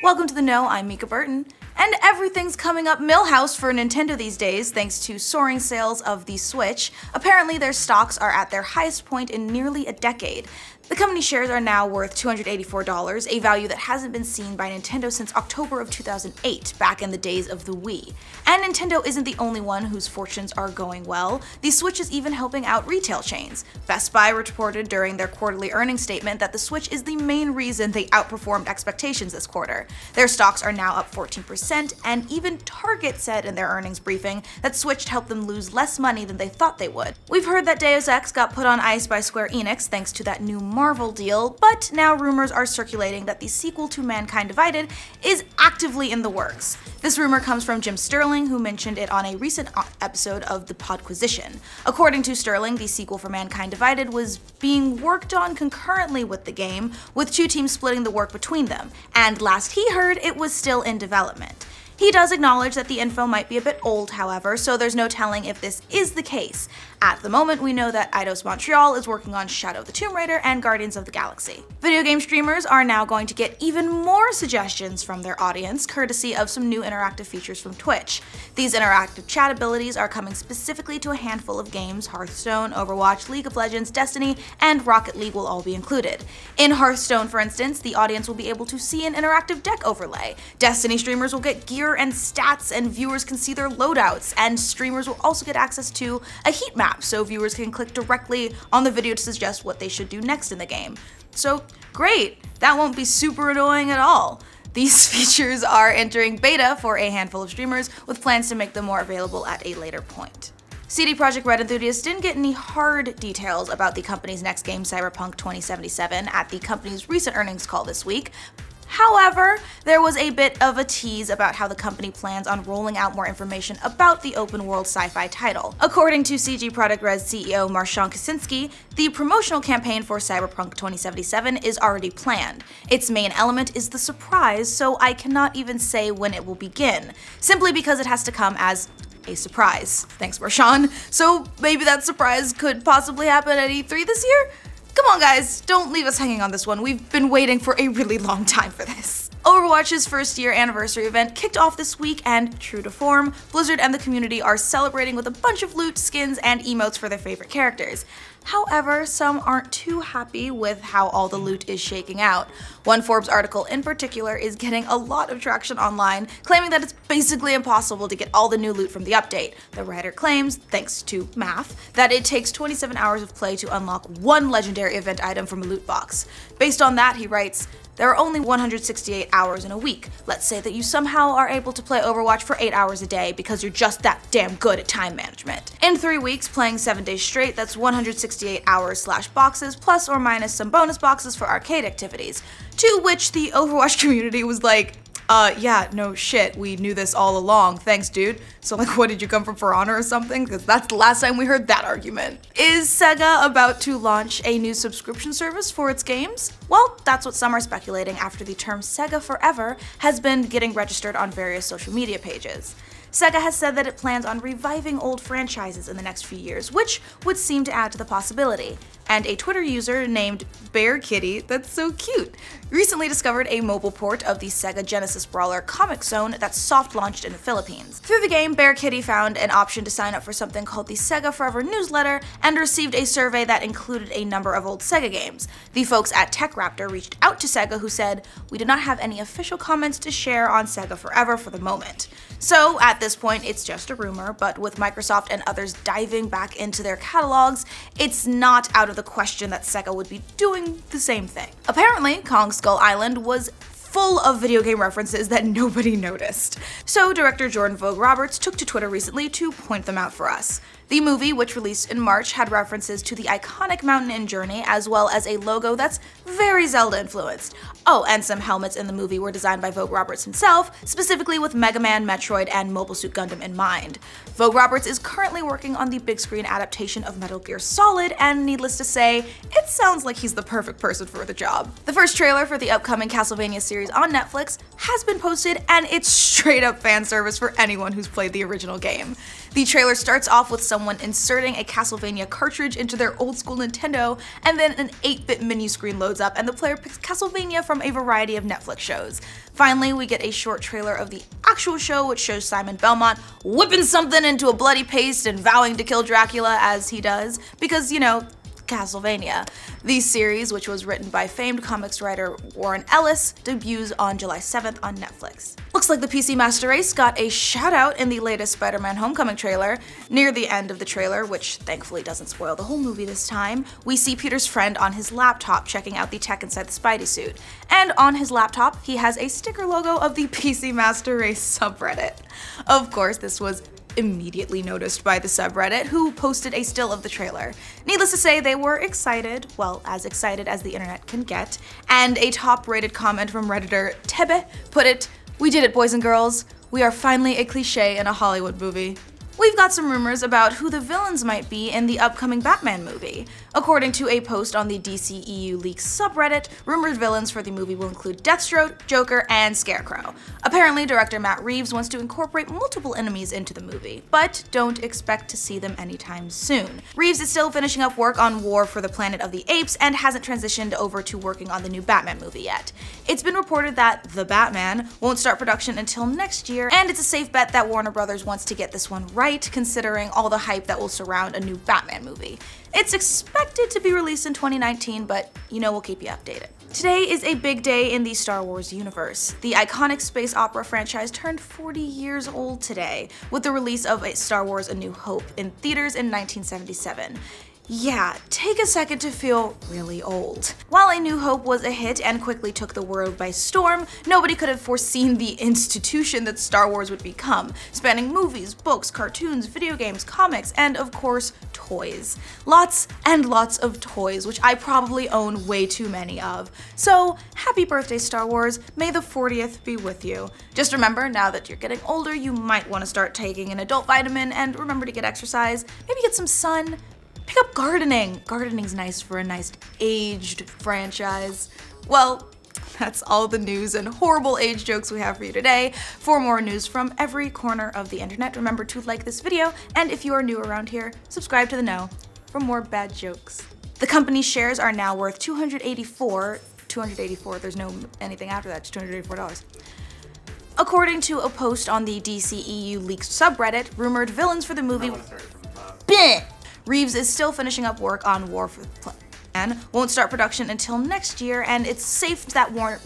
Welcome to the Know, I'm Mica Burton. And everything's coming up Millhouse for Nintendo these days thanks to soaring sales of the Switch. Apparently their stocks are at their highest point in nearly a decade. The company shares are now worth $284, a value that hasn't been seen by Nintendo since October of 2008, back in the days of the Wii. And Nintendo isn't the only one whose fortunes are going well. The Switch is even helping out retail chains. Best Buy reported during their quarterly earnings statement that the Switch is the main reason they outperformed expectations this quarter. Their stocks are now up 14%, and even Target said in their earnings briefing that Switch helped them lose less money than they thought they would. We've heard that Deus Ex got put on ice by Square Enix thanks to that new Marvel deal, but now rumors are circulating that the sequel to Mankind Divided is actively in the works. This rumor comes from Jim Sterling, who mentioned it on a recent episode of The Podquisition. According to Sterling, the sequel for Mankind Divided was being worked on concurrently with the game, with two teams splitting the work between them, and last he heard, it was still in development. He does acknowledge that the info might be a bit old, however, so there's no telling if this is the case. At the moment, we know that Eidos Montreal is working on Shadow of the Tomb Raider and Guardians of the Galaxy. Video game streamers are now going to get even more suggestions from their audience, courtesy of some new interactive features from Twitch. These interactive chat abilities are coming specifically to a handful of games. Hearthstone, Overwatch, League of Legends, Destiny, and Rocket League will all be included. In Hearthstone, for instance, the audience will be able to see an interactive deck overlay. Destiny streamers will get gear and stats, and viewers can see their loadouts, and streamers will also get access to a heat map, so viewers can click directly on the video to suggest what they should do next in the game. So great, that won't be super annoying at all. These features are entering beta for a handful of streamers, with plans to make them more available at a later point. CD Projekt Red enthusiasts didn't get any hard details about the company's next game, Cyberpunk 2077, at the company's recent earnings call this week. However, there was a bit of a tease about how the company plans on rolling out more information about the open-world sci-fi title. According to CD Projekt Red's CEO Marcin Kaczynski, the promotional campaign for Cyberpunk 2077 is already planned. Its main element is the surprise, so I cannot even say when it will begin, simply because it has to come as a surprise. Thanks, Marcin. So maybe that surprise could possibly happen at E3 this year? Come on guys, don't leave us hanging on this one. We've been waiting for a really long time for this. Overwatch's first year anniversary event kicked off this week, and true to form, Blizzard and the community are celebrating with a bunch of loot, skins, and emotes for their favorite characters. However, some aren't too happy with how all the loot is shaking out. One Forbes article in particular is getting a lot of traction online, claiming that it's basically impossible to get all the new loot from the update. The writer claims, thanks to math, that it takes 27 hours of play to unlock one legendary event item from a loot box. Based on that, he writes, "There are only 168 hours in a week. Let's say that you somehow are able to play Overwatch for 8 hours a day because you're just that damn good at time management. In 3 weeks, playing 7 days straight, that's 168 hours / boxes, plus or minus some bonus boxes for arcade activities." To which the Overwatch community was like, yeah, no shit, we knew this all along, thanks dude. So like, what, did you come from For Honor or something? Because that's the last time we heard that argument. Is SEGA about to launch a new subscription service for its games? Well, that's what some are speculating after the term SEGA Forever has been getting registered on various social media pages. SEGA has said that it plans on reviving old franchises in the next few years, which would seem to add to the possibility. And a Twitter user named Bear Kitty, that's so cute, recently discovered a mobile port of the Sega Genesis brawler Comic Zone that's soft-launched in the Philippines. Through the game, Bear Kitty found an option to sign up for something called the SEGA Forever newsletter and received a survey that included a number of old SEGA games. The folks at TechRaptor reached out to SEGA, who said, "We did not have any official comments to share on SEGA Forever for the moment." So at this point, it's just a rumor, but with Microsoft and others diving back into their catalogs, it's not out of the question that SEGA would be doing the same thing. Apparently, Kong Skull Island was full of video game references that nobody noticed. So director Jordan Vogt Roberts took to Twitter recently to point them out for us. The movie, which released in March, had references to the iconic mountain in Journey, as well as a logo that's very Zelda-influenced. Oh, and some helmets in the movie were designed by Vogt Roberts himself, specifically with Mega Man, Metroid, and Mobile Suit Gundam in mind. Vogt Roberts is currently working on the big screen adaptation of Metal Gear Solid, and needless to say, it sounds like he's the perfect person for the job. The first trailer for the upcoming Castlevania series on Netflix has been posted, and it's straight up fan service for anyone who's played the original game. The trailer starts off with someone inserting a Castlevania cartridge into their old school Nintendo, and then an 8-bit menu screen loads up and the player picks Castlevania from a variety of Netflix shows. Finally, we get a short trailer of the actual show, which shows Simon Belmont whipping something into a bloody paste and vowing to kill Dracula as he does, because, you know, Castlevania. The series, which was written by famed comics writer Warren Ellis, debuts on July 7th on Netflix. Looks like the PC Master Race got a shout out in the latest Spider-Man Homecoming trailer. Near the end of the trailer, which thankfully doesn't spoil the whole movie this time, we see Peter's friend on his laptop checking out the tech inside the Spidey suit. And on his laptop, he has a sticker logo of the PC Master Race subreddit. Of course, this was immediately noticed by the subreddit, who posted a still of the trailer. Needless to say, they were excited, well, as excited as the internet can get, and a top-rated comment from Redditor Tebe put it, "We did it, boys and girls. We are finally a cliche in a Hollywood movie." We've got some rumors about who the villains might be in the upcoming Batman movie. According to a post on the DCEU Leaks subreddit, rumored villains for the movie will include Deathstroke, Joker, and Scarecrow. Apparently, director Matt Reeves wants to incorporate multiple enemies into the movie, but don't expect to see them anytime soon. Reeves is still finishing up work on War for the Planet of the Apes and hasn't transitioned over to working on the new Batman movie yet. It's been reported that The Batman won't start production until next year, and it's a safe bet that Warner Brothers wants to get this one right, considering all the hype that will surround a new Batman movie. It's expected to be released in 2019, but you know we'll keep you updated. Today is a big day in the Star Wars universe. The iconic space opera franchise turned 40 years old today, with the release of Star Wars A New Hope in theaters in 1977. Yeah, take a second to feel really old. While A New Hope was a hit and quickly took the world by storm, nobody could have foreseen the institution that Star Wars would become, spanning movies, books, cartoons, video games, comics, and of course, toys. Lots and lots of toys, which I probably own way too many of. So, happy birthday, Star Wars. May the 40th be with you. Just remember, now that you're getting older, you might want to start taking an adult vitamin, and remember to get exercise, maybe get some sun. Pick up gardening. Gardening's nice for a nice aged franchise. Well, that's all the news and horrible age jokes we have for you today. For more news from every corner of the internet, remember to like this video, and if you are new around here, subscribe to The Know for more bad jokes. The company's shares are now worth $284, there's no anything after that, just $284. According to a post on the DCEU Leaks subreddit, rumored villains for the movie Reeves is still finishing up work on War for the Planet, won't start production until next year, and it's safe that Warner